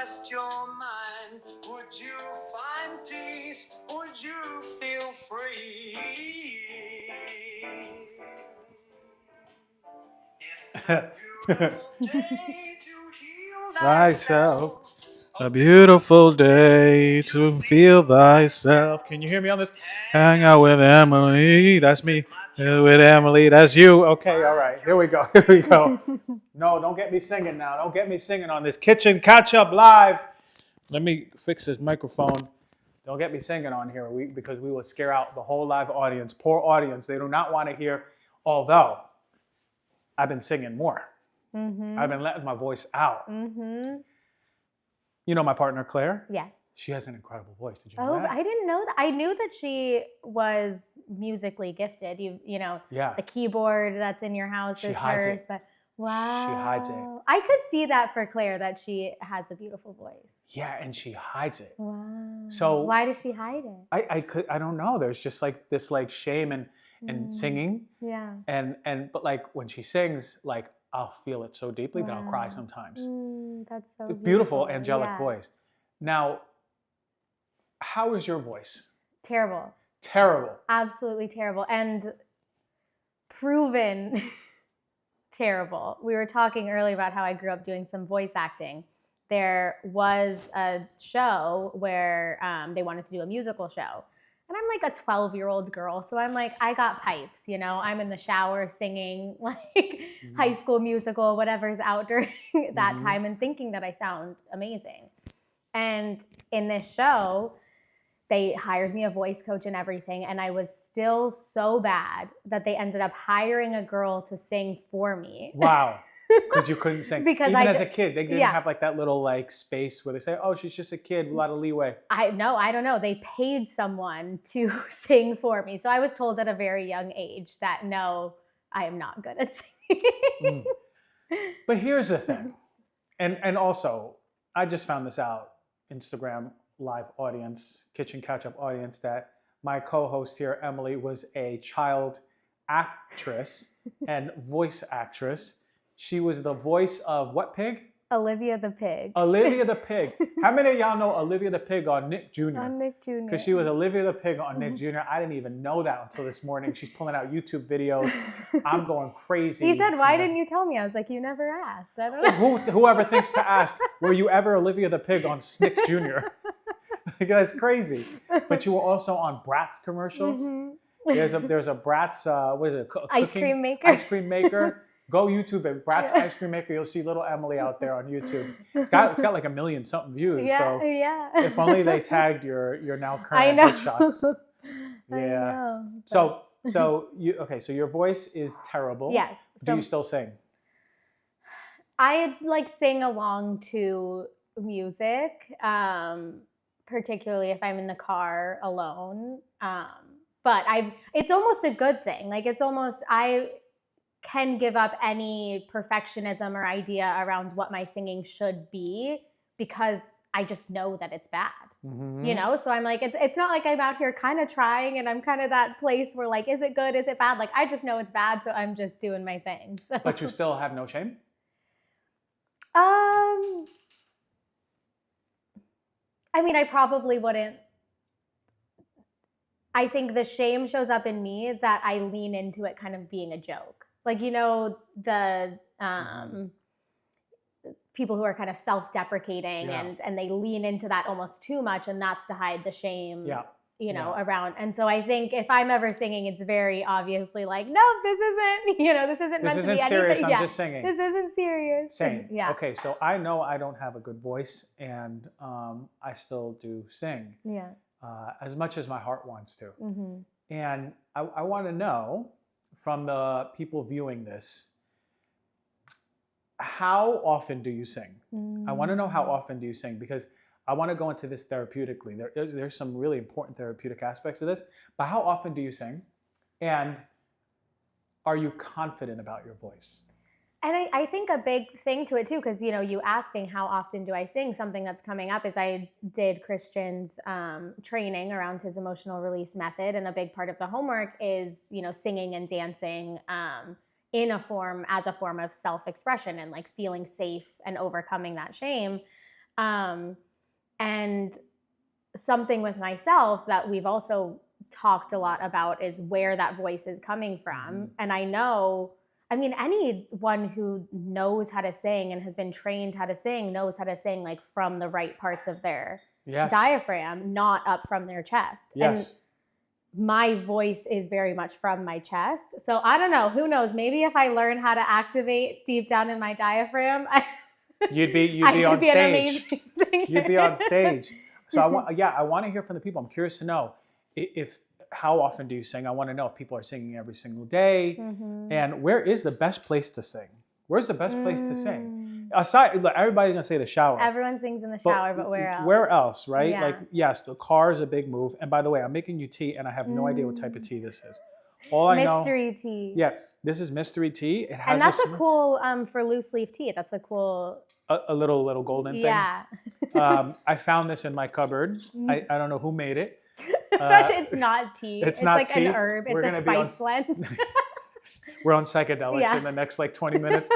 rest your mind? Would you find peace? Would you feel free? It's a beautiful day to heal thyself. A beautiful day to feel thyself. Can you hear me on this? Hang out with Emily. That's me. With Emily. That's you. Okay, all right. Here we go. Here we go. No, don't get me singing now. Don't get me singing on this kitchen catch up live. Let me fix this microphone. Don't get me singing on here because we will scare out the whole live audience. Poor audience. They do not want to hear, although I've been singing more. Mm-hmm. I've been letting my voice out. Mm-hmm. You know my partner, Claire? Yeah. She has an incredible voice. Did you know that? I didn't know that. I knew that she was musically gifted. You know, Yeah. the keyboard that's in your house She is hides hers. it. But wow. She hides it. I could see that for Claire, that she has a beautiful voice. Yeah, and she hides it. Wow. So why does she hide it? I don't know. There's just like this like shame and singing. Yeah. But like when she sings, like I'll feel it so deeply that I'll cry Wow. sometimes. That's so Beautiful, angelic Yeah. voice. Now, how is your voice? Terrible. Terrible. Absolutely terrible. And proven terrible. We were talking earlier about how I grew up doing some voice acting. There was a show where they wanted to do a musical show. And I'm like a 12-year-old girl. So I'm like, I got pipes, you know, I'm in the shower singing like High School Musical, whatever's out during that time, and thinking that I sound amazing. And in this show, they hired me a voice coach and everything. And I was still so bad that they ended up hiring a girl to sing for me. Wow. Because you couldn't sing. Because even as a kid, they didn't have like that little like space where they say, "Oh, she's just a kid, a lot of leeway." I don't know. They paid someone to sing for me, so I was told at a very young age that no, I am not good at singing. But here's the thing, and also, I just found this out. Instagram live audience, kitchen catch-up audience, that my co-host here, Emily, was a child actress and voice actress. She was the voice of what pig? Olivia the Pig. Olivia the Pig. How many of y'all know Olivia the Pig on Nick Jr.? On Nick Jr. Because she was Olivia the Pig on Nick Jr. I didn't even know that until this morning. She's pulling out YouTube videos. I'm going crazy. He said, "Why didn't you tell me?" I was like, "You never asked." I don't know. Whoever thinks to ask, were you ever Olivia the Pig on Nick Jr.? That's crazy. But you were also on Bratz commercials. There's a Bratz, what is it? Ice cream maker. Ice cream maker. Go YouTube it, Bratz Ice Cream Maker. You'll see little Emily out there on YouTube. It's got like 1 million something views. Yeah, so yeah. if only they tagged your now current I know. headshots. Yeah. I know, So your voice is terrible. Yes. Do you still sing? I like sing along to music, particularly if I'm in the car alone. But it's almost a good thing. Like I can give up any perfectionism or idea around what my singing should be because I just know that it's bad, you know? So I'm like, it's not like I'm out here kind of trying and I'm kind of that place where like, is it good? Is it bad? Like, I just know it's bad. So I'm just doing my thing. So. But you still have no shame? I mean, I probably wouldn't. I think the shame shows up in me that I lean into it kind of being a joke. Like, you know, the people who are kind of self-deprecating and they lean into that almost too much, and that's to hide the shame, you know, around. And so I think if I'm ever singing, it's very obviously like, no, this isn't meant to be anything. Serious. I'm just singing. This isn't serious. Same. Yeah. Okay, so I know I don't have a good voice, and I still do sing. Yeah. As much as my heart wants to. And I want to know from the people viewing this, how often do you sing? I want to know how often do you sing, because I want to go into this therapeutically. There's some really important therapeutic aspects of this, but how often do you sing? And are you confident about your voice? And I think a big thing to it too, because, you know, you asking how often do I sing, something that's coming up is I did Christian's training around his emotional release method. And a big part of the homework is, you know, singing and dancing as a form of self-expression and like feeling safe and overcoming that shame. And something with myself that we've also talked a lot about is where that voice is coming from. And I know, I mean, anyone who knows how to sing and has been trained how to sing knows how to sing like from the right parts of their diaphragm, not up from their chest. Yes. And my voice is very much from my chest. So I don't know, who knows? Maybe if I learn how to activate deep down in my diaphragm, you'd be I on could be an stage. amazing singer. You'd be on stage. So I want to hear from the people. I'm curious to know if how often do you sing? I want to know if people are singing every single day, and where is the best place to sing? Where's the best place to sing? Aside, like, everybody's gonna say the shower. Everyone sings in the shower, but where else? Where else, right? Yeah. Like, yes, the car is a big move. And by the way, I'm making you tea, and I have no idea what type of tea this is. All I know, mystery tea. Yeah, this is mystery tea. It has, and that's a cool for loose leaf tea. That's a cool. A little golden thing. Yeah. I found this in my cupboard. I don't know who made it. It's not tea. It's not like tea. an herb. It's a spice blend. We're on psychedelics in the next like 20 minutes.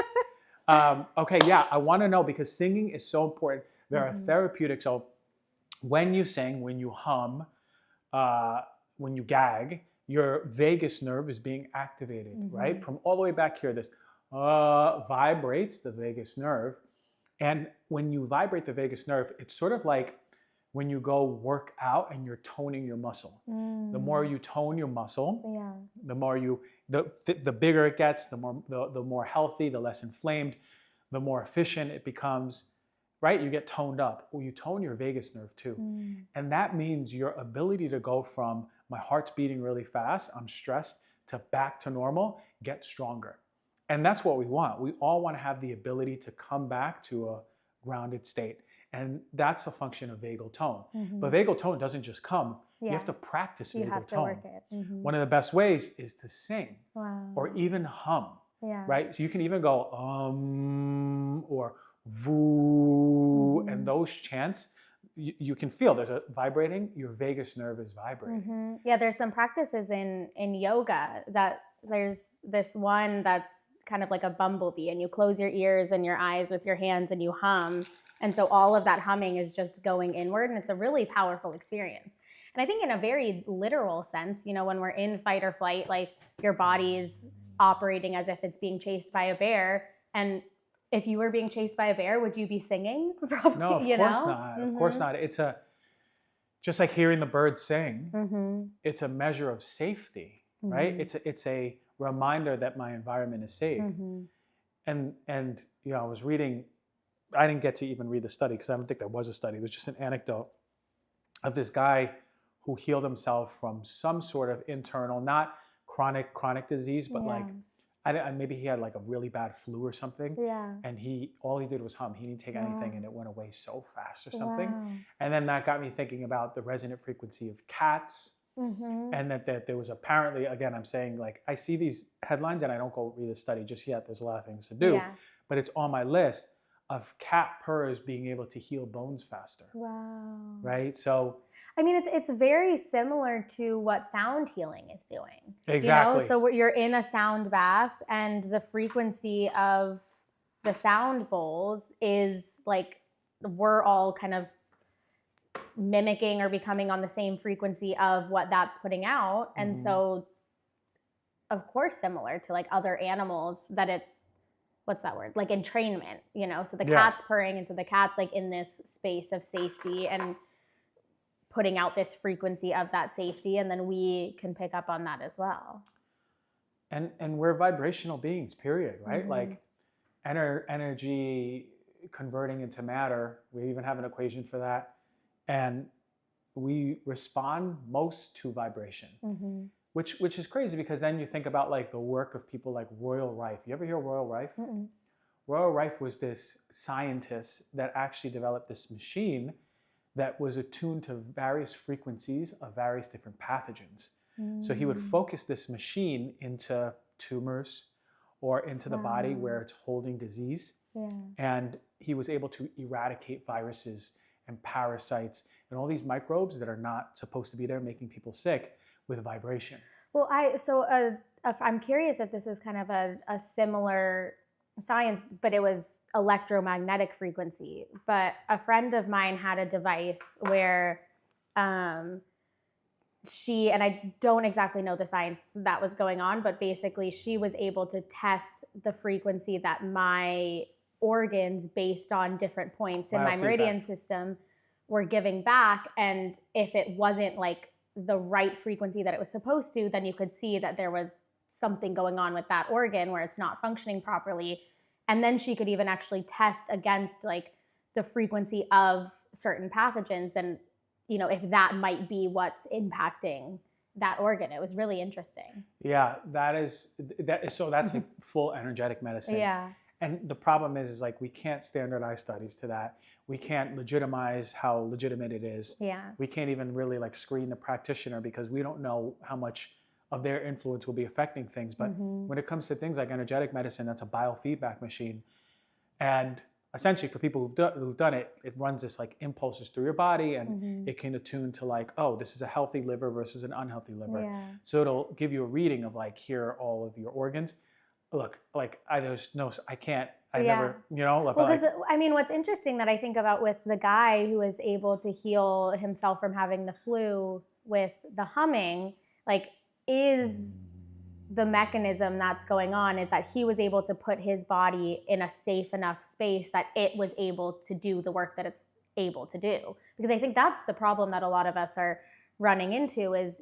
Okay, yeah, I want to know because singing is so important. There are therapeutics. So when you sing, when you hum, when you gag, your vagus nerve is being activated, right? From all the way back here, this vibrates the vagus nerve. And when you vibrate the vagus nerve, it's sort of like when you go work out and you're toning your muscle. The more you tone your muscle, the more the bigger it gets, the more healthy, the less inflamed, the more efficient it becomes, right? You get toned up. Well, you tone your vagus nerve too. And that means your ability to go from my heart's beating really fast, I'm stressed, to back to normal, get stronger. And that's what we want. We all want to have the ability to come back to a grounded state. And that's a function of vagal tone. But vagal tone doesn't just come. You have to practice vagal tone. Work it. One of the best ways is to sing or even hum, right? So you can even go or voo, and those chants, you can feel there's a vibrating, your vagus nerve is vibrating. Yeah, there's some practices in yoga that there's this one that's kind of like a bumblebee, and you close your ears and your eyes with your hands and you hum. And so all of that humming is just going inward, and it's a really powerful experience. And I think in a very literal sense, you know, when we're in fight or flight, like your body's operating as if it's being chased by a bear. And if you were being chased by a bear, would you be singing? Probably, no, of course not. Of course not. It's just like hearing the birds sing. It's a measure of safety, right? It's a reminder that my environment is safe. And you know, I was reading. I didn't get to even read the study because I don't think there was a study. It was just an anecdote of this guy who healed himself from some sort of internal, not chronic disease, but like maybe he had like a really bad flu or something. And all he did was hum. He didn't take anything, and it went away so fast or something. And then that got me thinking about the resonant frequency of cats. And that there was apparently, again, I'm saying, like, I see these headlines and I don't go read the study just yet. There's a lot of things to do, but it's on my list of cat purrs being able to heal bones faster. Right? So, I mean, it's very similar to what sound healing is doing. Exactly. You know? So you're in a sound bath, and the frequency of the sound bowls is like, we're all kind of mimicking or becoming on the same frequency of what that's putting out. And so, of course, similar to like other animals, that it's, what's that word? Like entrainment, you know? So the cat's purring, and so the cat's like in this space of safety and putting out this frequency of that safety, and then we can pick up on that as well. And we're vibrational beings, period, right? Like energy converting into matter. We even have an equation for that. And we respond most to vibration. Which is crazy, because then you think about like the work of people like Royal Rife. You ever hear Royal Rife? Royal Rife was this scientist that actually developed this machine that was attuned to various frequencies of various different pathogens. So he would focus this machine into tumors or into the body where it's holding disease. And he was able to eradicate viruses and parasites and all these microbes that are not supposed to be there, making people sick, with vibration. Well, I'm curious if this is kind of a similar science, but it was electromagnetic frequency. But a friend of mine had a device where she, and I don't exactly know the science that was going on, but basically she was able to test the frequency that my organs, based on different points in my meridian system, were giving back. And if it wasn't like the right frequency that it was supposed to, then you could see that there was something going on with that organ where it's not functioning properly. And then she could even actually test against like the frequency of certain pathogens, and if that might be what's impacting that organ. It was really interesting. Yeah, so that's like full energetic medicine. Yeah. And the problem is like we can't standardize studies to that. We can't legitimize how legitimate it is. Yeah. We can't even really like screen the practitioner because we don't know how much of their influence will be affecting things. But when it comes to things like energetic medicine, that's a biofeedback machine. And essentially for people who've done it, it runs this like impulses through your body, and it can attune to like, oh, this is a healthy liver versus an unhealthy liver. Yeah. So it'll give you a reading of like, here are all of your organs. Look, like never, Well, because I mean, what's interesting that I think about with the guy who was able to heal himself from having the flu with the humming, like, is the mechanism that's going on is that he was able to put his body in a safe enough space that it was able to do the work that it's able to do. Because I think that's the problem that a lot of us are running into is,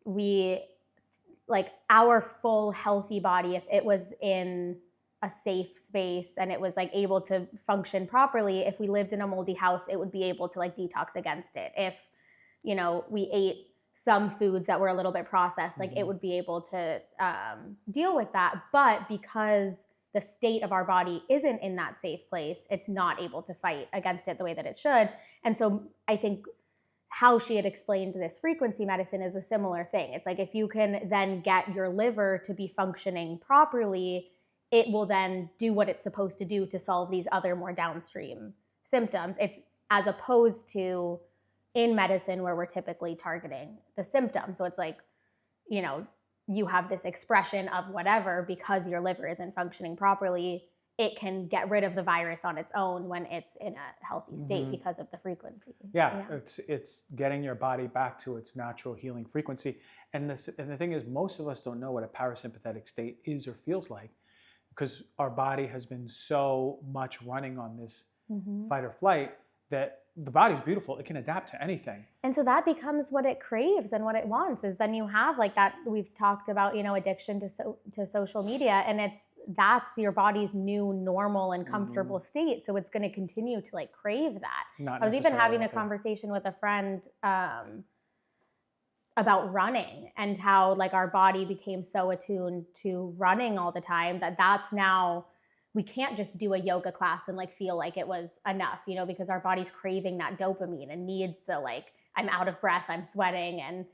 we, like, our full healthy body, if it was in a safe space and it was like able to function properly, if we lived in a moldy house, it would be able to like detox against it. If, we ate some foods that were a little bit processed, like it would be able to deal with that. But because the state of our body isn't in that safe place, it's not able to fight against it the way that it should. And so I think how she had explained this frequency medicine is a similar thing. It's like if you can then get your liver to be functioning properly, it will then do what it's supposed to do to solve these other more downstream symptoms. It's as opposed to in medicine where we're typically targeting the symptom. So it's like, you have this expression of whatever because your liver isn't functioning properly. It can get rid of the virus on its own when it's in a healthy state because of the frequency. Yeah. It's getting your body back to its natural healing frequency. And the thing is, most of us don't know what a parasympathetic state is or feels like because our body has been so much running on this fight or flight that the body's beautiful. It can adapt to anything. And so that becomes what it craves and what it wants is then you have like that, we've talked about, addiction to social media, and that's your body's new normal and comfortable state. So it's going to continue to like crave that. I was even having a conversation with a friend about running and how like our body became so attuned to running all the time that's now we can't just do a yoga class and like feel like it was enough, because our body's craving that dopamine and needs the like, I'm out of breath, I'm sweating. And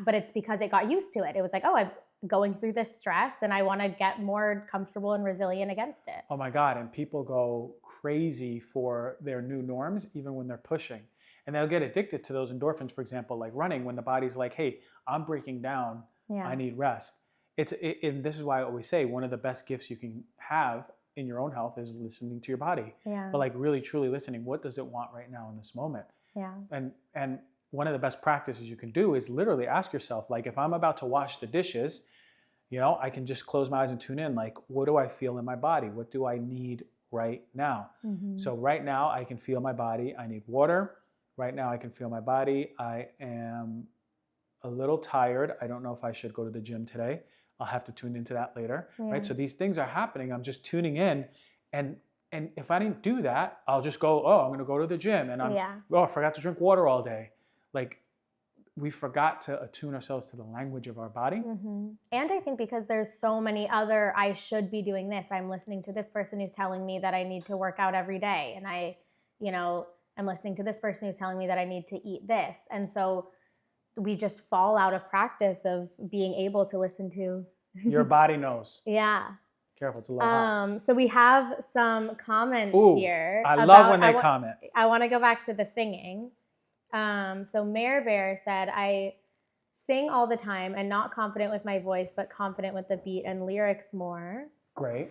but it's because it got used to it. It was like, oh, I'm going through this stress and I want to get more comfortable and resilient against it. Oh my God. And people go crazy for their new norms, even when they're pushing. And they'll get addicted to those endorphins, for example, like running, when the body's like, hey, I'm breaking down, I need rest. And this is why I always say one of the best gifts you can have in your own health is listening to your body. But like really, truly listening, what does it want right now in this moment? And one of the best practices you can do is literally ask yourself, like, if I'm about to wash the dishes, I can just close my eyes and tune in. Like, what do I feel in my body? What do I need right now? So right now I can feel my body. I need water. Right now I can feel my body. I am a little tired. I don't know if I should go to the gym today. I'll have to tune into that later, right? So these things are happening. I'm just tuning in. And if I didn't do that, I'll just go, oh, I'm going to go to the gym. And I forgot to drink water all day. Like, we forgot to attune ourselves to the language of our body. And I think because there's so many other, I should be doing this. I'm listening to this person who's telling me that I need to work out every day. And I'm listening to this person who's telling me that I need to eat this. And so we just fall out of practice of being able to listen to. Your body knows. Careful, it's a little hot. So we have some comments here. I love when they comment. I want to go back to the singing. So Mare Bear said, I sing all the time and not confident with my voice, but confident with the beat and lyrics more. Great.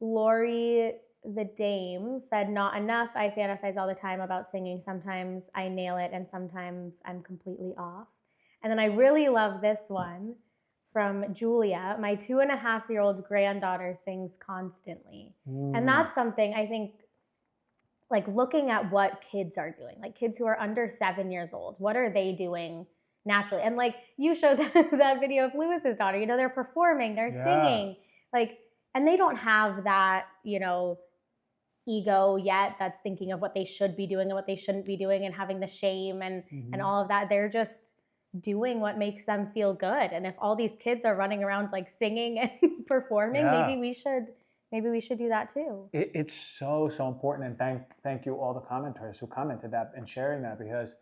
Lori the Dame said, not enough. I fantasize all the time about singing. Sometimes I nail it and sometimes I'm completely off. And then I really love this one from Julia. My 2.5-year-old granddaughter sings constantly. And that's something I think, like looking at what kids are doing, like kids who are under 7 years old, what are they doing naturally? And like you showed that video of Lewis's daughter, you know, they're performing, they're singing, like, and they don't have that, you know, ego yet that's thinking of what they should be doing and what they shouldn't be doing and having the shame and all of that. They're just doing what makes them feel good. And if all these kids are running around like singing and performing, maybe we should do that too. It's so important, and thank you all the commenters who commented that and sharing that, because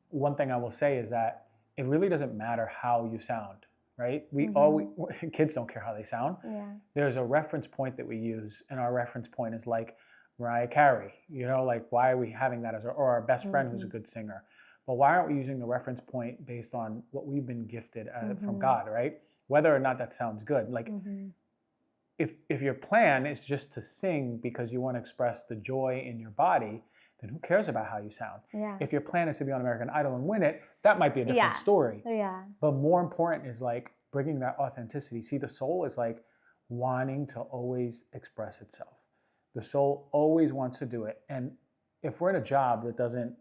one thing I will say is that it really doesn't matter how you sound, right? We always, kids don't care how they sound. Yeah. There's a reference point that we use, and our reference point is like Mariah Carey, you know, like why are we having that as or our best friend who's a good singer? But why aren't we using the reference point based on what we've been gifted from God, right? Whether or not that sounds good. Like if your plan is just to sing because you want to express the joy in your body, then who cares about how you sound? Yeah. If your plan is to be on American Idol and win it, that might be a different story. Yeah. But more important is like bringing that authenticity. See, the soul is like wanting to always express itself. The soul always wants to do it. And if we're in a job that doesn't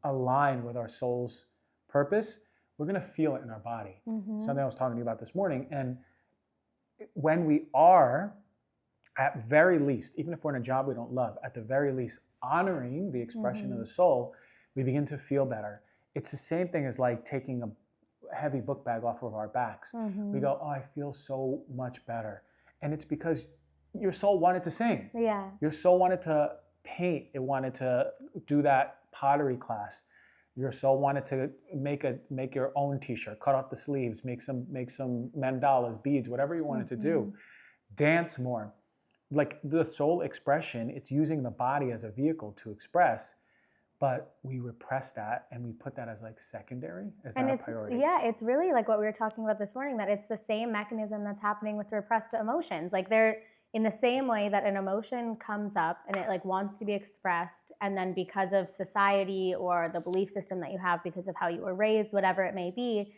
align with our soul's purpose, we're going to feel it in our body. Something I was talking to you about this morning. And when we are, at very least, even if we're in a job we don't love, at the very least, honoring the expression of the soul, we begin to feel better. It's the same thing as like taking a heavy book bag off of our backs. We go, oh, I feel so much better. And it's because your soul wanted to sing. Yeah. Your soul wanted to paint. It wanted to do that pottery class. Your soul wanted to make your own t-shirt, cut off the sleeves, make some mandalas, beads, whatever you wanted to do. Dance more. Like the soul expression, it's using the body as a vehicle to express, but we repress that and we put that as like secondary, as not a priority. Yeah, it's really like what we were talking about this morning, that it's the same mechanism that's happening with repressed emotions. Like they're in the same way that an emotion comes up and it like wants to be expressed, and then because of society or the belief system that you have, because of how you were raised, whatever it may be,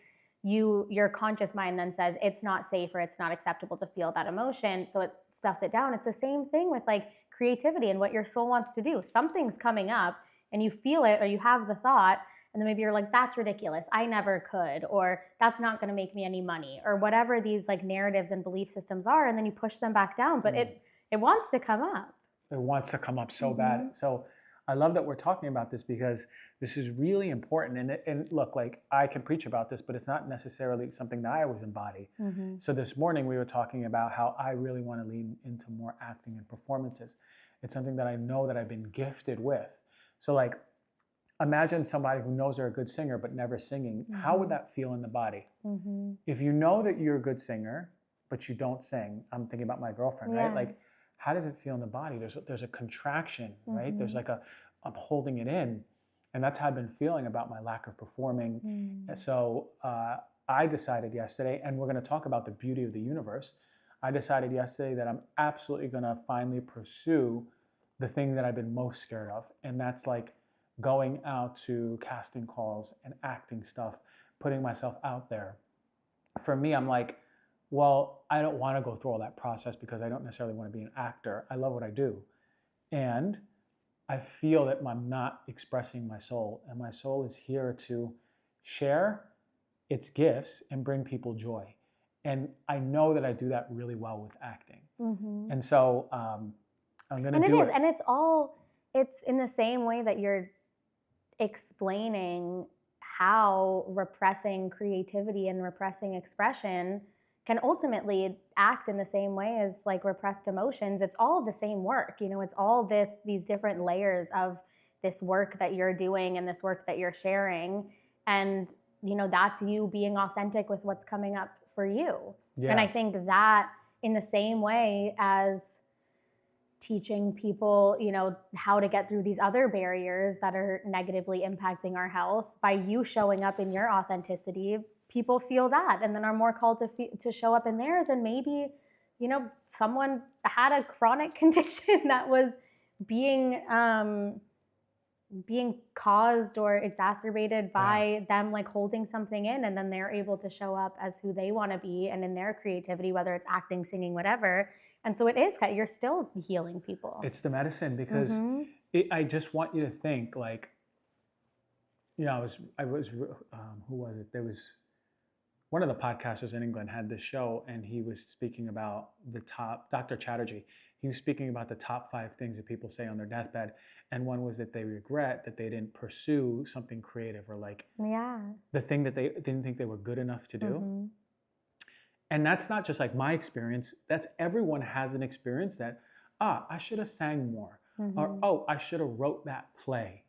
your conscious mind then says it's not safe or it's not acceptable to feel that emotion, so it stuffs it down. It's the same thing with like creativity and what your soul wants to do. Something's coming up and you feel it or you have the thought, and then maybe you're like, that's ridiculous, I never could, or that's not going to make me any money, or whatever these like narratives and belief systems are, and then you push them back down, but it wants to come up. It wants to come up so bad. So I love that we're talking about this, because this is really important. And look, like I can preach about this, but it's not necessarily something that I always embody. So this morning we were talking about how I really want to lean into more acting and performances. It's something that I know that I've been gifted with. So like, imagine somebody who knows they're a good singer but never singing. How would that feel in the body? If you know that you're a good singer but you don't sing, I'm thinking about my girlfriend, right? Like, how does it feel in the body? There's a contraction, right? There's like I'm holding it in. And that's how I've been feeling about my lack of performing. And so I decided yesterday, and we're going to talk about the beauty of the universe. I decided yesterday that I'm absolutely going to finally pursue the thing that I've been most scared of. And that's like going out to casting calls and acting stuff, putting myself out there. For me, I'm like, well, I don't want to go through all that process because I don't necessarily want to be an actor. I love what I do. And I feel that I'm not expressing my soul, and my soul is here to share its gifts and bring people joy. And I know that I do that really well with acting. And so I'm going to do it. And it's in the same way that you're explaining how repressing creativity and repressing expression can ultimately act in the same way as like repressed emotions. It's all the same work, you know, it's all these different layers of this work that you're doing and this work that you're sharing. And, you know, that's you being authentic with what's coming up for you. And I think that in the same way as teaching people, you know, how to get through these other barriers that are negatively impacting our health, by you showing up in your authenticity, people feel that and then are more called to show up in theirs, and maybe someone had a chronic condition that was being caused or exacerbated by them like holding something in, and then they're able to show up as who they want to be and in their creativity, whether it's acting, singing, whatever. And so it is, you're still healing people. It's the medicine, because I just want you to think like, I was who was it? There was one of the podcasters in England had this show, and he was speaking about Dr. Chatterjee. He was speaking about the top 5 things that people say on their deathbed. And one was that they regret that they didn't pursue something creative, or like the thing that they didn't think they were good enough to do. And that's not just like my experience. That's everyone has an experience that, I should have sang more, or, I should have wrote that play.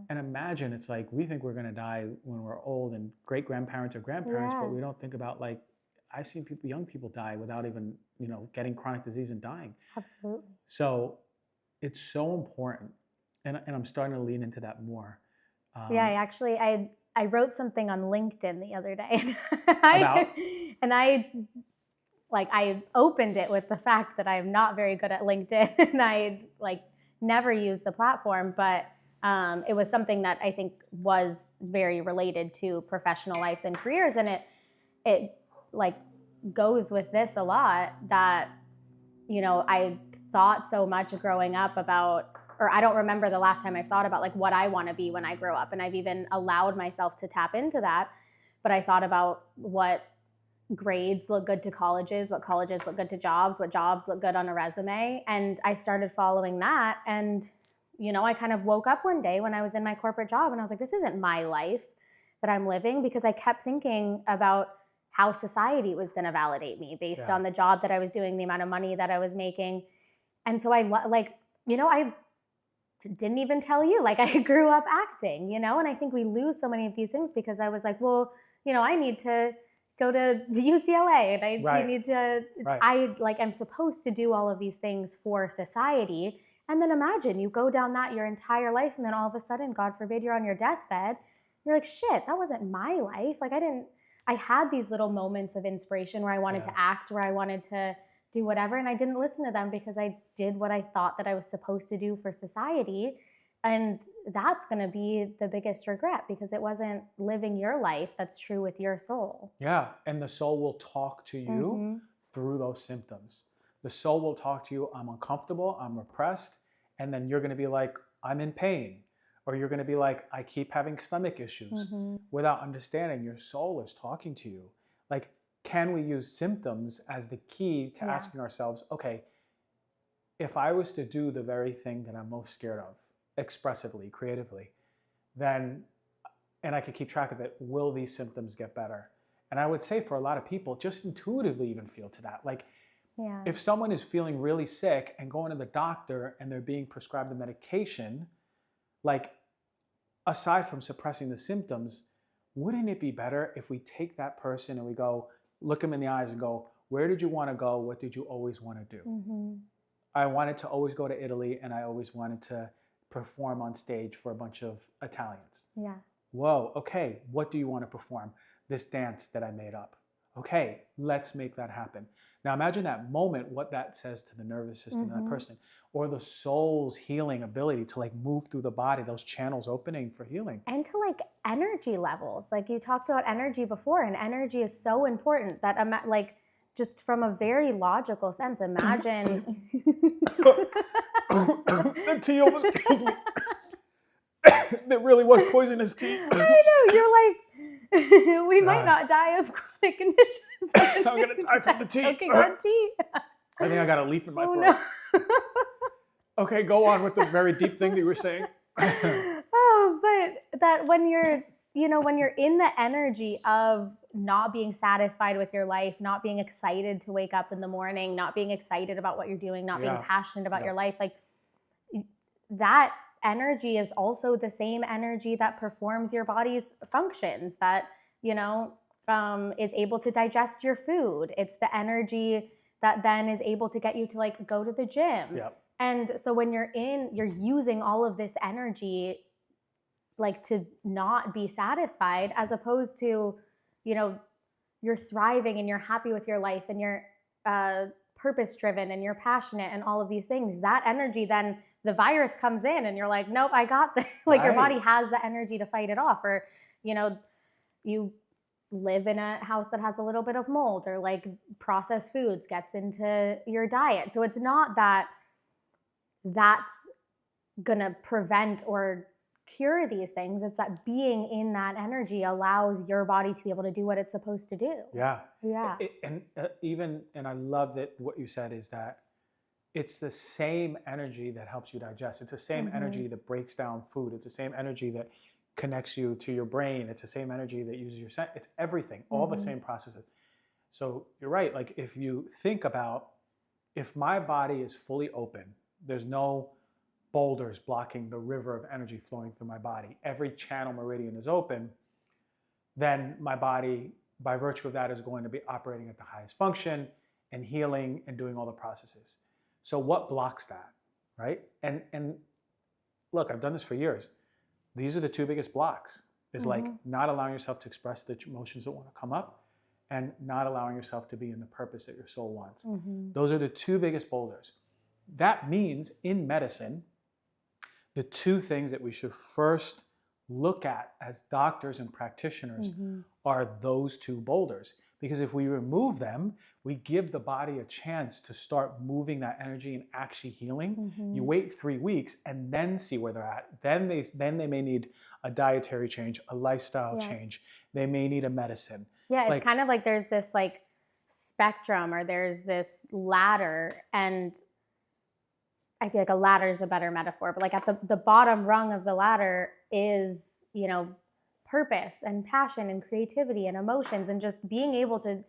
And imagine, it's like we think we're going to die when we're old and great-grandparents or grandparents, but we don't think about, like, I've seen young people die without even, getting chronic disease and dying. Absolutely. So it's so important. And I'm starting to lean into that more. I wrote something on LinkedIn the other day. I opened it with the fact that I'm not very good at LinkedIn, and I never used the platform, but it was something that I think was very related to professional lives and careers. And it goes with this a lot, that, I thought so much growing up about, or I don't remember the last time I've thought about what I want to be when I grow up. And I've even allowed myself to tap into that. But I thought about what grades look good to colleges, what colleges look good to jobs, what jobs look good on a resume. And I started following that. And, I kind of woke up one day when I was in my corporate job, and I was like, this isn't my life that I'm living, because I kept thinking about how society was going to validate me based on the job that I was doing, the amount of money that I was making. And so I didn't even tell you, I grew up acting, and I think we lose so many of these things because I was like, well, I need to go to UCLA, and I need to, I'm supposed to do all of these things for society. And then imagine you go down that your entire life, and then all of a sudden, God forbid, you're on your deathbed. You're like, shit, that wasn't my life. I had these little moments of inspiration where I wanted to act, where I wanted to do whatever, and I didn't listen to them because I did what I thought that I was supposed to do for society. And that's going to be the biggest regret, because it wasn't living your life that's true with your soul. Yeah, and the soul will talk to you through those symptoms. The soul will talk to you, I'm uncomfortable, I'm repressed, and then you're going to be like, I'm in pain. Or you're going to be like, I keep having stomach issues, without understanding your soul is talking to you. Can we use symptoms as the key to asking ourselves, okay, if I was to do the very thing that I'm most scared of, expressively, creatively, then, and I could keep track of it, will these symptoms get better? And I would say for a lot of people, just intuitively even feel to that. If someone is feeling really sick and going to the doctor and they're being prescribed a medication, aside from suppressing the symptoms, wouldn't it be better if we take that person and we go, look them in the eyes and go, where did you want to go? What did you always want to do? I wanted to always go to Italy, and I always wanted to perform on stage for a bunch of Italians. Whoa, okay, what do you want to perform? This dance that I made up. Okay, let's make that happen. Now imagine that moment, what that says to the nervous system of that person, or the soul's healing ability to move through the body, those channels opening for healing. And to energy levels. You talked about energy before, and energy is so important that just from a very logical sense, imagine. The tea almost killed me. That really was poisonous tea. I know, you're we might not die of chronic conditions. I'm going to die from the tea. Choking on tea. I think I got a leaf in my throat. No. Okay, go on with the very deep thing that you were saying. But that when you're in the energy of not being satisfied with your life, not being excited to wake up in the morning, not being excited about what you're doing, not being passionate about your life, that energy is also the same energy that performs your body's functions, that, is able to digest your food. It's the energy that then is able to get you to go to the gym. And so when you're using all of this energy to not be satisfied, as opposed to, you're thriving and you're happy with your life and you're purpose driven and you're passionate and all of these things, that energy, then the virus comes in and you're like, nope, I got this. Like your body has the energy to fight it off. Or, you know, you live in a house that has a little bit of mold, or like processed foods gets into your diet. So it's not that that's gonna prevent or cure these things. It's that being in that energy allows your body to be able to do what it's supposed to do. Yeah. Yeah. And I love that what you said is that it's the same energy that helps you digest. It's the same energy that breaks down food. It's the same energy that connects you to your brain. It's the same energy that uses your sense. It's everything, all the same processes. So you're right. Like if you think about, if my body is fully open, there's no boulders blocking the river of energy flowing through my body, every channel meridian is open, then my body, by virtue of that, is going to be operating at the highest function and healing and doing all the processes. So what blocks that, right? And look, I've done this for years. These are the two biggest blocks, is like not allowing yourself to express the emotions that want to come up, and not allowing yourself to be in the purpose that your soul wants. Those are the two biggest boulders. That means in medicine, the two things that we should first look at as doctors and practitioners are those two boulders. Because if we remove them, we give the body a chance to start moving that energy and actually healing. You wait 3 weeks and then see where they're at. Then they may need a dietary change, a lifestyle change. They may need a medicine. Yeah, it's kind of like there's this like spectrum, or there's this ladder, and I feel like a ladder is a better metaphor, but like at the bottom rung of the ladder is, you know, purpose and passion and creativity and emotions, and just being able to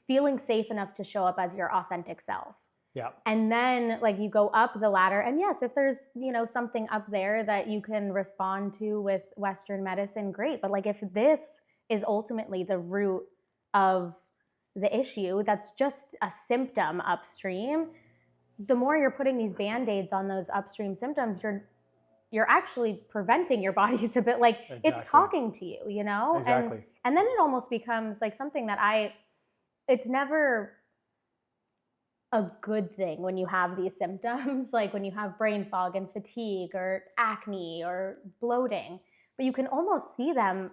feeling safe enough to show up as your authentic self. Yeah. And then like you go up the ladder, and yes, if there's, you know, something up there that you can respond to with Western medicine, great. But like if this is ultimately the root of the issue, that's just a symptom upstream. The more you're putting these Band-Aids on those upstream symptoms, you're actually preventing your body's a bit like it's talking to you, you know? Exactly. And then it almost becomes like something that it's never a good thing when you have these symptoms, like when you have brain fog and fatigue or acne or bloating, but you can almost see them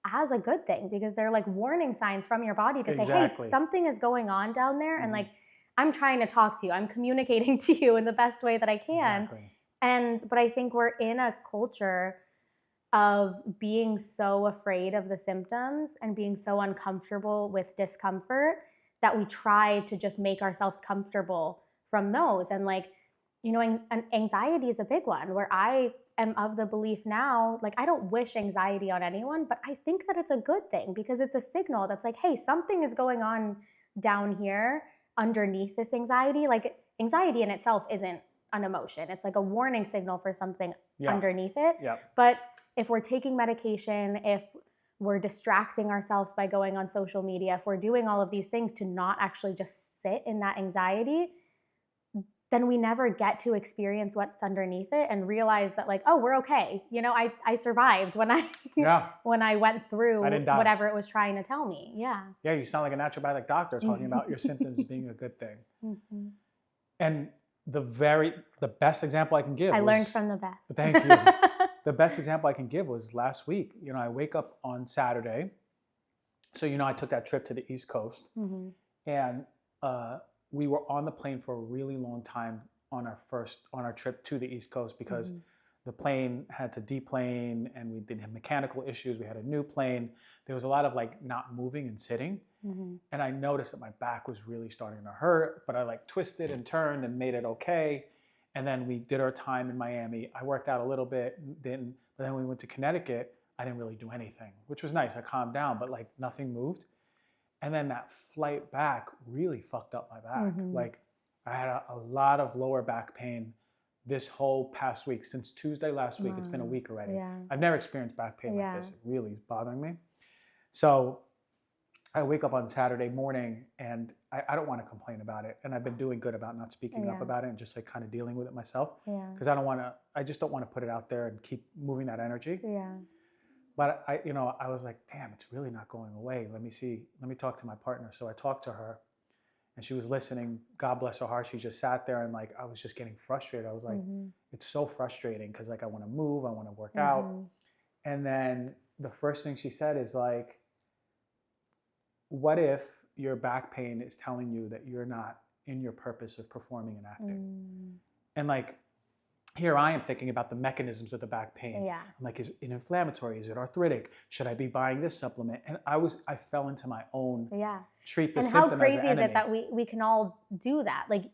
as a good thing because they're like warning signs from your body to say, hey, something is going on down there. And like, I'm trying to talk to you. I'm communicating to you in the best way that I can. But I think we're in a culture of being so afraid of the symptoms and being so uncomfortable with discomfort that we try to just make ourselves comfortable from those. And like, you know, anxiety is a big one, where I am of the belief now, like I don't wish anxiety on anyone, but I think that it's a good thing because it's a signal that's like, hey, something is going on down here underneath this anxiety. Like anxiety in itself isn't an emotion. It's like a warning signal for something underneath it. But if we're taking medication, if we're distracting ourselves by going on social media, if we're doing all of these things to not actually just sit in that anxiety, then we never get to experience what's underneath it and realize that like, oh, we're okay. You know, I survived when I when I went through whatever it was trying to tell me. Yeah, you sound like a naturopathic doctor talking about your symptoms being a good thing. And the best example I can give I learned from the best. Thank you. The best example I can give was last week. You know, I wake up on Saturday. So, you know, I took that trip to the East Coast and we were on the plane for a really long time on our trip to the East Coast because the plane had to deplane and we didn't have mechanical issues. We had a new plane. There was a lot of like not moving and sitting. And I noticed that my back was really starting to hurt, but I like twisted and turned and made it okay. And then we did our time in Miami. I worked out a little bit, but then we went to Connecticut. I didn't really do anything, which was nice. I calmed down, but like nothing moved. And then that flight back really fucked up my back. Like I had a lot of lower back pain this whole past week. Since Tuesday last week, it's been a week already. I've never experienced back pain like this. It really is bothering me. So I wake up on Saturday morning and I don't want to complain about it. And I've been doing good about not speaking up about it and just like kind of dealing with it myself. Because I just don't want to put it out there and keep moving that energy. But I was like, damn, it's really not going away. Let me talk to my partner. So I talked to her and she was listening. God bless her heart. She just sat there and like, I was just getting frustrated. I was like, it's so frustrating because like I want to move, I want to work out. And then the first thing she said is like, what if your back pain is telling you that you're not in your purpose of performing and acting? And like, here I am thinking about the mechanisms of the back pain. Yeah. I'm like, is it inflammatory? Is it arthritic? Should I be buying this supplement? And I fell into my own treat the and symptom how as an crazy is enemy. it that we can all do that? Like,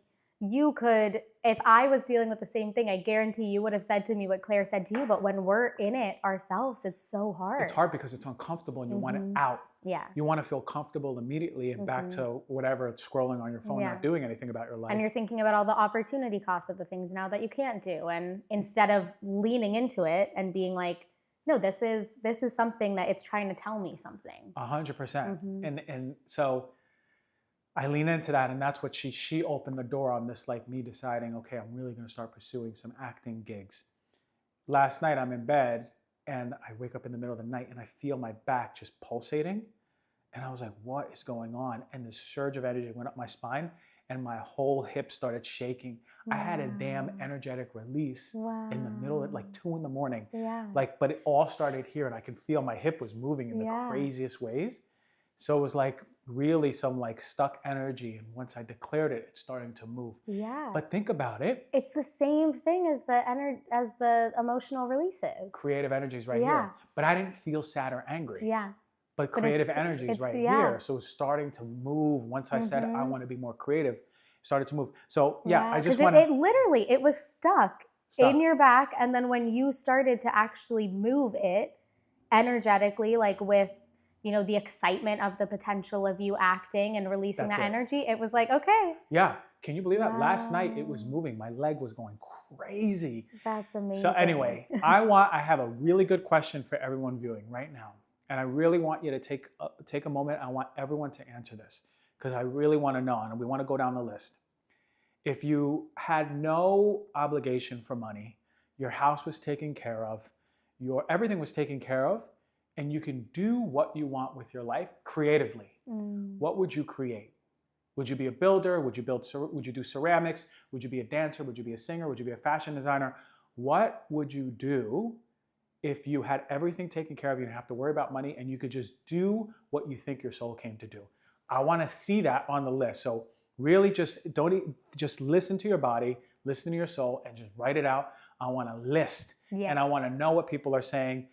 you could, if I was dealing with the same thing, I guarantee you would have said to me what Claire said to you, but when we're in it ourselves, it's so hard. It's hard because it's uncomfortable and you want it out. Yeah. You want to feel comfortable immediately and back to whatever, scrolling on your phone, not doing anything about your life. And you're thinking about all the opportunity costs of the things now that you can't do. And instead of leaning into it and being like, no, this is something that it's trying to tell me something. 100%. And so I lean into that, and that's what she opened the door on this, like me deciding, okay, I'm really going to start pursuing some acting gigs. Last night I'm in bed and I wake up in the middle of the night and I feel my back just pulsating. And I was like, what is going on? And this surge of energy went up my spine and my whole hip started shaking. I had a damn energetic release in the middle at like 2 a.m. Like, but it all started here and I could feel my hip was moving in the craziest ways. So it was like really some like stuck energy. And once I declared it, it's starting to move. Yeah. But think about it. It's the same thing as the emotional releases. Creative energy is right here. But I didn't feel sad or angry. Yeah. But creative energy is right here. So it's starting to move. Once I said, I want to be more creative, it started to move. So yeah, I just want to. It literally, it was stuck in your back. And then when you started to actually move it energetically, like with, you know, the excitement of the potential of you acting and releasing that energy, it was like, okay. Yeah. Can you believe that? Last night it was moving. My leg was going crazy. That's amazing. So anyway, I have a really good question for everyone viewing right now. And I really want you to take a moment. I want everyone to answer this because I really want to know, and we want to go down the list. If you had no obligation for money, your house was taken care of, everything was taken care of, and you can do what you want with your life creatively, what would you create? Would you be a builder? Would you do ceramics? Would you be a dancer? Would you be a singer? Would you be a fashion designer? What would you do if you had everything taken care of? You didn't have to worry about money and you could just do what you think your soul came to do. I want to see that on the list. So really just listen to your body, listen to your soul, and just write it out. I want a list and I want to know what people are saying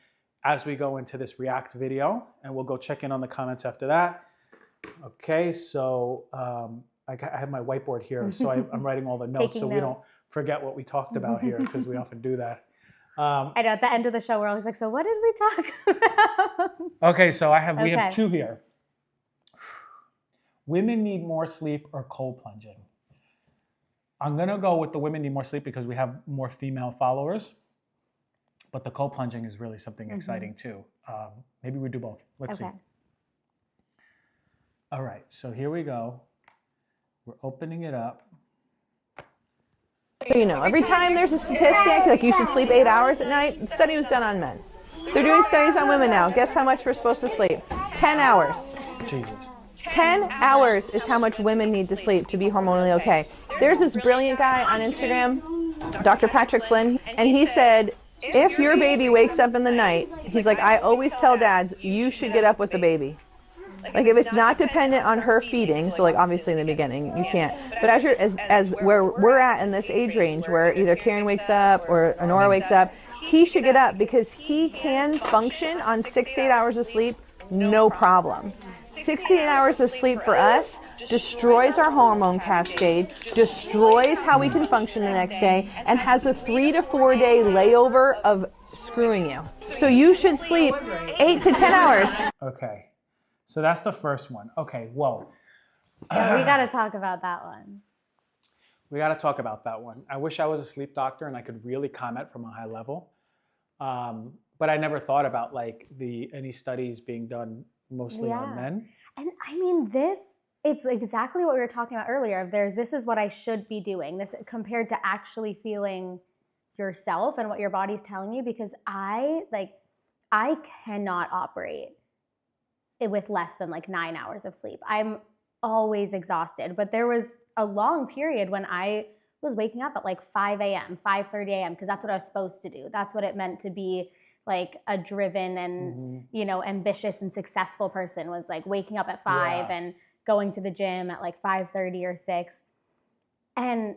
as we go into this React video, and we'll go check in on the comments after that. Okay, so I have my whiteboard here, so I'm writing all the notes so we don't forget what we talked about here, because we often do that. I know at the end of the show, we're always like, so what did we talk about? Okay, so we have 2 here. Women need more sleep or cold plunging? I'm gonna go with the women need more sleep because we have more female followers. But the cold plunging is really something exciting too. Maybe we do both. Let's see. All right, so here we go. We're opening it up. You know, every time there's a statistic, like you should sleep 8 hours at night, the study was done on men. They're doing studies on women now. Guess how much we're supposed to sleep? 10 hours. Jesus. 10 hours is how much women need to sleep to be hormonally okay. There's this brilliant guy on Instagram, Dr. Patrick Flynn, and he said, if your baby wakes up in the night, he's like, I always tell dads, you should get up with the baby. Like if it's not dependent on her feeding, so like obviously in the beginning you can't, but as where we're at in this age range where either Karen wakes up or Honora wakes up, he should get up because he can function on 6 to 8 hours of sleep, no problem. 6 to 8 hours of sleep for us destroys our hormone cascade, destroys how we can function the next day, and has a 3 to 4 day layover of screwing you. So you should sleep 8 to 10 hours. Okay, so that's the first one. Okay, whoa. Yeah, we got to talk about that one. We got to talk about that one. I wish I was a sleep doctor and I could really comment from a high level. But I never thought about like any studies being done mostly on men. And I mean, it's exactly what we were talking about earlier. This is what I should be doing. This compared to actually feeling yourself and what your body's telling you, because I cannot operate with less than like 9 hours of sleep. I'm always exhausted. But there was a long period when I was waking up at like 5 a.m., 5:30 a.m., because that's what I was supposed to do. That's what it meant to be like a driven and, you know, ambitious and successful person, was like waking up at 5 and going to the gym at like 5:30 or 6. And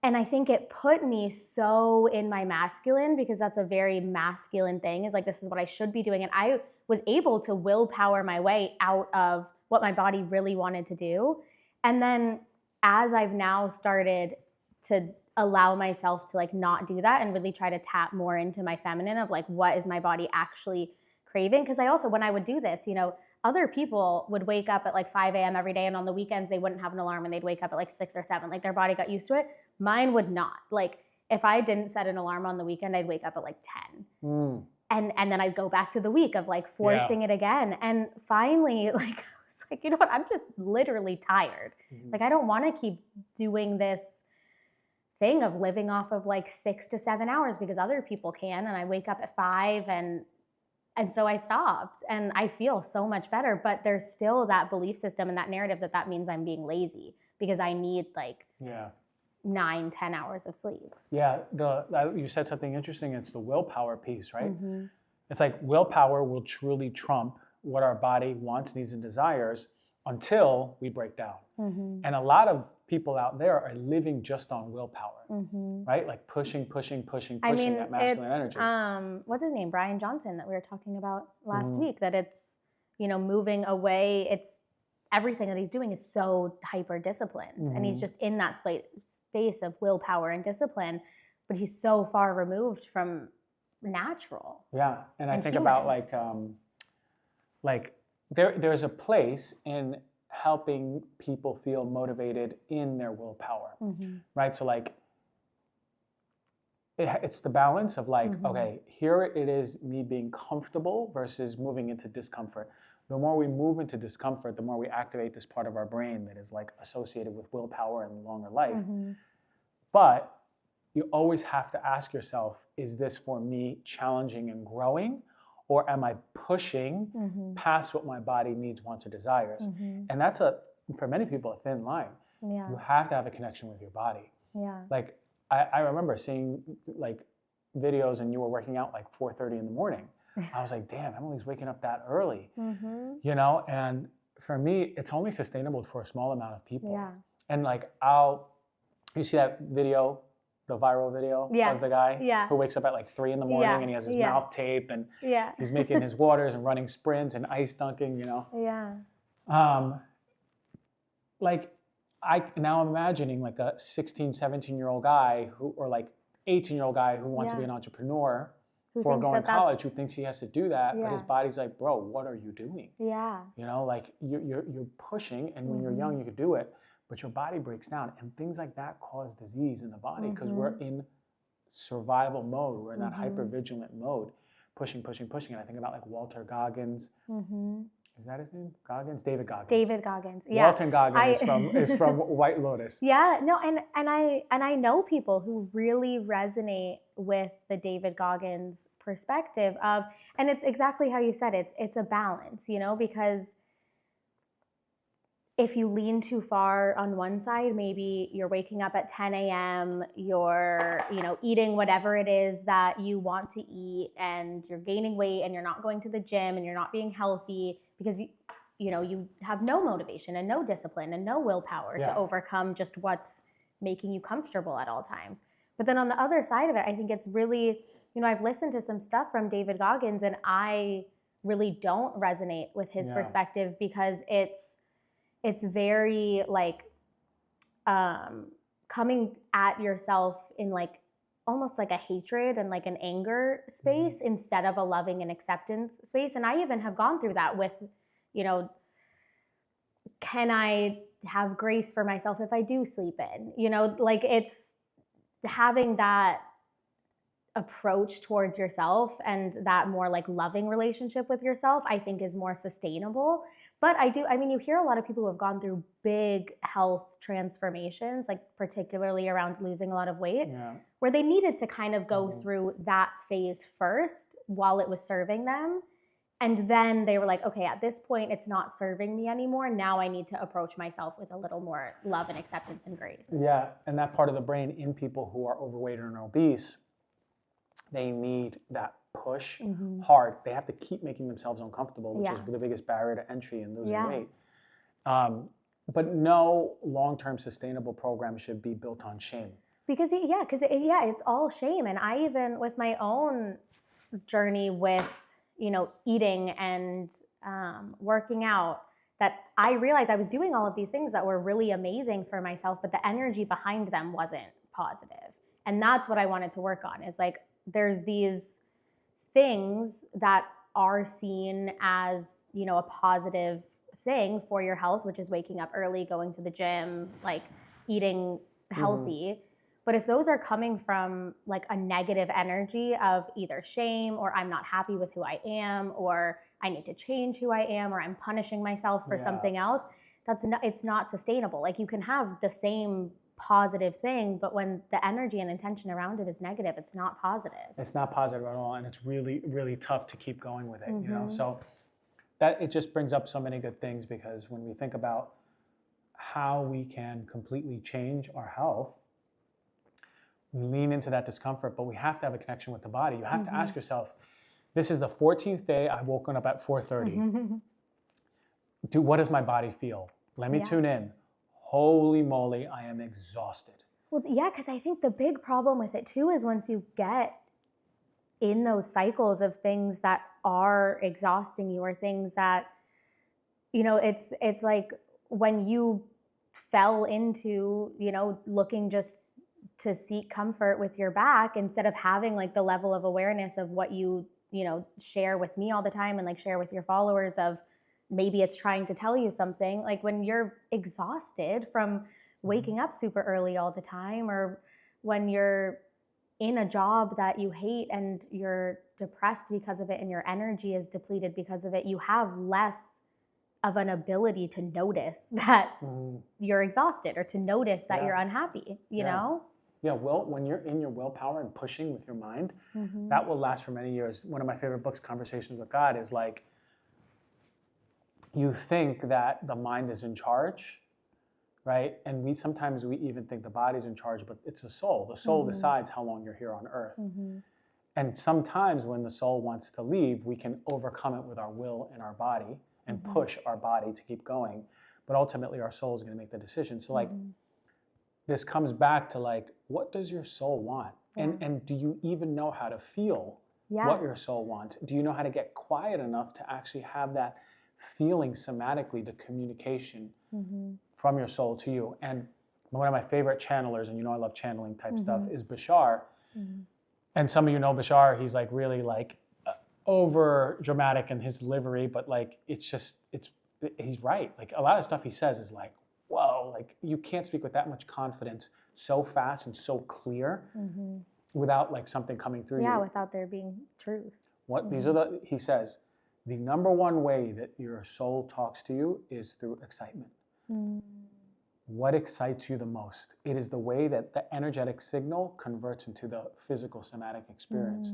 I think it put me so in my masculine, because that's a very masculine thing, is like, this is what I should be doing. And I was able to willpower my way out of what my body really wanted to do. And then as I've now started to allow myself to like not do that and really try to tap more into my feminine of like, what is my body actually craving? Because I also, when I would do this, you know, other people would wake up at like 5 a.m. every day, and on the weekends they wouldn't have an alarm and they'd wake up at like 6 or 7. Like their body got used to it. Mine would not. Like if I didn't set an alarm on the weekend, I'd wake up at like 10. And then I'd go back to the week of like forcing it again. And finally, like I was like, you know what? I'm just literally tired. Like I don't want to keep doing this thing of living off of like 6 to 7 hours because other people can, and I wake up at 5, and so I stopped, and I feel so much better. But there's still that belief system and that narrative that means I'm being lazy because I need like 9, 10 hours of sleep. Yeah, you said something interesting. It's the willpower piece, right? It's like willpower will truly trump what our body wants, needs, and desires until we break down. And a lot of people out there are living just on willpower, right? Like pushing that masculine energy. What's his name? Brian Johnson, that we were talking about last week, that it's, you know, moving away. It's everything that he's doing is so hyper disciplined, and he's just in that space of willpower and discipline, but he's so far removed from natural. Yeah, and I think human. about like there's a place in helping people feel motivated in their willpower, right? So like it's the balance of like, okay, here it is, me being comfortable versus moving into discomfort. The more we move into discomfort, the more we activate this part of our brain that is like associated with willpower and longer life. But you always have to ask yourself, is this for me challenging and growing? Or am I pushing past what my body needs, wants, or desires? And that's for many people, a thin line. You have to have a connection with your body. Like I remember seeing like videos and you were working out like 4:30 in the morning. I was like, damn, Emily's waking up that early, you know? And for me, it's only sustainable for a small amount of people. And like you see that video, the viral video of the guy who wakes up at like 3 in the morning and he has his mouth taped and he's making his waters and running sprints and ice dunking, you know? Like now I'm imagining like a 16, 17-year-old guy or like 18-year-old guy who wants to be an entrepreneur before going to college, who thinks he has to do that, but his body's like, bro, what are you doing? You know, like you're pushing, and when you're young, you could do it, but your body breaks down, and things like that cause disease in the body because we're in survival mode. We're in that hypervigilant mode, pushing. And I think about like Walter Goggins. Is that his name? Goggins? David Goggins. David Goggins. Walton Goggins is from White Lotus. And I know people who really resonate with the David Goggins perspective of, and it's exactly how you said it. It's a balance, you know, because if you lean too far on one side, maybe you're waking up at 10 a.m., you're, you know, eating whatever it is that you want to eat, and you're gaining weight, and you're not going to the gym, and you're not being healthy because you know, you have no motivation and no discipline and no willpower to overcome just what's making you comfortable at all times. But then on the other side of it, I think it's really, you know, I've listened to some stuff from David Goggins, and I really don't resonate with his perspective because it's very like coming at yourself in like almost like a hatred and like an anger space instead of a loving and acceptance space. And I even have gone through that with, you know, can I have grace for myself if I do sleep in? You know, like it's having that approach towards yourself and that more like loving relationship with yourself, I think is more sustainable. But I mean, you hear a lot of people who have gone through big health transformations, like particularly around losing a lot of weight, where they needed to kind of go through that phase first while it was serving them. And then they were like, okay, at this point, it's not serving me anymore. Now I need to approach myself with a little more love and acceptance and grace. Yeah, and that part of the brain in people who are overweight or obese, they need that push hard. They have to keep making themselves uncomfortable, which is the biggest barrier to entry in losing weight. But no long-term sustainable program should be built on shame. Because it's all shame. And I even, with my own journey with, eating and working out, that I realized I was doing all of these things that were really amazing for myself, but the energy behind them wasn't positive. And that's what I wanted to work on, is like, there's these things that are seen as, a positive thing for your health, which is waking up early, going to the gym, like eating healthy. But if those are coming from like a negative energy of either shame, or I'm not happy with who I am, or I need to change who I am, or I'm punishing myself for something else, it's not sustainable. Like, you can have the same positive thing, but when the energy and intention around it is negative, it's not positive. It's not positive at all, and it's really, really tough to keep going with it, So that, it just brings up so many good things, because when we think about how we can completely change our health, we lean into that discomfort, but we have to have a connection with the body. You have to ask yourself, this is the 14th day I've woken up at 4:30. What does my body feel? Let me tune in. Holy moly, I am exhausted. Well, yeah, because I think the big problem with it too is once you get in those cycles of things that are exhausting you, or things that, it's like when you fell into, looking just to seek comfort with your back, instead of having like the level of awareness of what you share with me all the time, and like share with your followers, of maybe it's trying to tell you something. Like, when you're exhausted from waking up super early all the time, or when you're in a job that you hate and you're depressed because of it, and your energy is depleted because of it, you have less of an ability to notice that you're exhausted, or to notice that you're unhappy, you know? Yeah, when you're in your willpower and pushing with your mind, that will last for many years. One of my favorite books, Conversations with God, is like, you think that the mind is in charge, right? And sometimes we even think the body's in charge, but it's the soul. The soul decides how long you're here on earth. And sometimes when the soul wants to leave, we can overcome it with our will and our body, and push our body to keep going. But ultimately, our soul is going to make the decision. So like, this comes back to like, what does your soul want? And do you even know how to feel what your soul wants? Do you know how to get quiet enough to actually have that feeling somatically, the communication from your soul to you? And one of my favorite channelers, and I love channeling type stuff, is Bashar. And some of you know Bashar. He's like really like over dramatic in his delivery, but like, he's right. Like, a lot of stuff he says is like, whoa, like, you can't speak with that much confidence so fast and so clear without like something coming through you. Yeah, without there being truth. He says, the number one way that your soul talks to you is through excitement. What excites you the most? It is the way that the energetic signal converts into the physical somatic experience.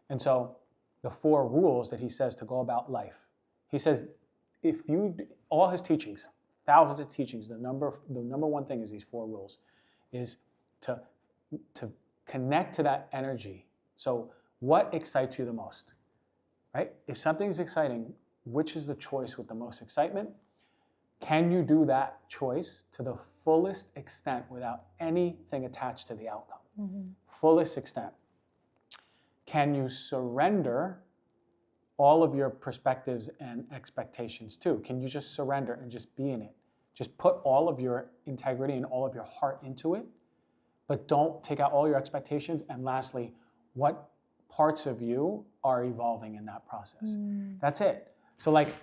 And so the 4 rules that he says to go about life, he says, all his teachings, thousands of teachings, the number one thing is these 4 rules, is to connect to that energy. So what excites you the most, right? If something's exciting, which is the choice with the most excitement? Can you do that choice to the fullest extent without anything attached to the outcome? Fullest extent. Can you surrender all of your perspectives and expectations too? Can you just surrender and just be in it? Just put all of your integrity and all of your heart into it, but don't take out all your expectations. And lastly, what parts of you are evolving in that process? That's it. So like,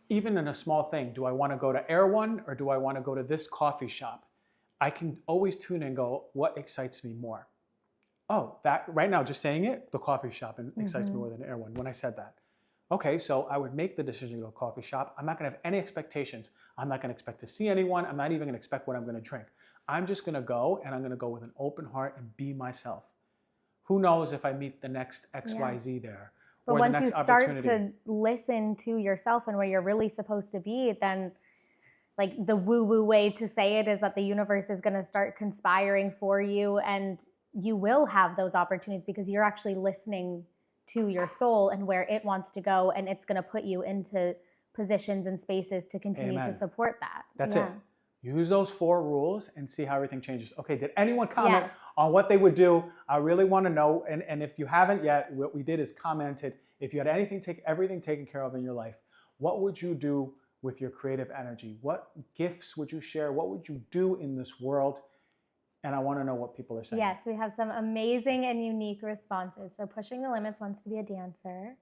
even in a small thing, do I want to go to Air One, or do I want to go to this coffee shop? I can always tune in and go, what excites me more? Oh, that right now, just saying it, the coffee shop excites me more than Air One when I said that. Okay, so I would make the decision to go to a coffee shop. I'm not going to have any expectations. I'm not going to expect to see anyone. I'm not even going to expect what I'm going to drink. I'm just going to go, and I'm going to go with an open heart and be myself. Who knows if I meet the next XYZ there, But or the once next you start opportunity. to listen to yourself and where you're really supposed to be, then like the woo-woo way to say it is that the universe is going to start conspiring for you, and you will have those opportunities because you're actually listening to your soul and where it wants to go, and it's going to put you into positions and spaces to continue Amen. to support that. That's it. Use those 4 rules and see how everything changes. Okay, did anyone comment Yes. on what they would do? I really want to know. And if you haven't yet, what we did is commented. If you had everything taken care of in your life, what would you do with your creative energy? What gifts would you share? What would you do in this world? And I want to know what people are saying. Yes, we have some amazing and unique responses. So Pushing the Limits wants to be a dancer.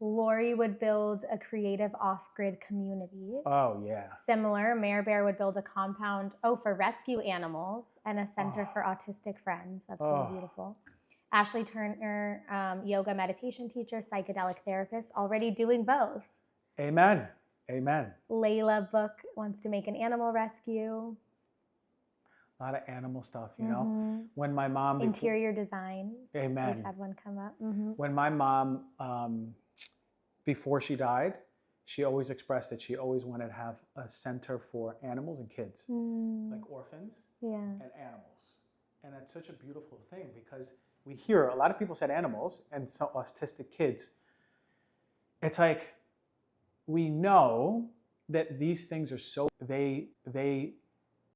Lori would build a creative off-grid community. Oh, yeah. Similar, Mayor Bear would build a compound, for rescue animals and a center for autistic friends. That's really beautiful. Ashley Turner, yoga meditation teacher, psychedelic therapist, already doing both. Amen. Amen. Layla Book wants to make an animal rescue. A lot of animal stuff, you know. When my mom... Interior design. Amen. We've had one come up. When my mom, before she died, she always expressed that she always wanted to have a center for animals and kids, like orphans and animals. And it's such a beautiful thing because we hear a lot of people said animals and so autistic kids. It's like we know that these things are so they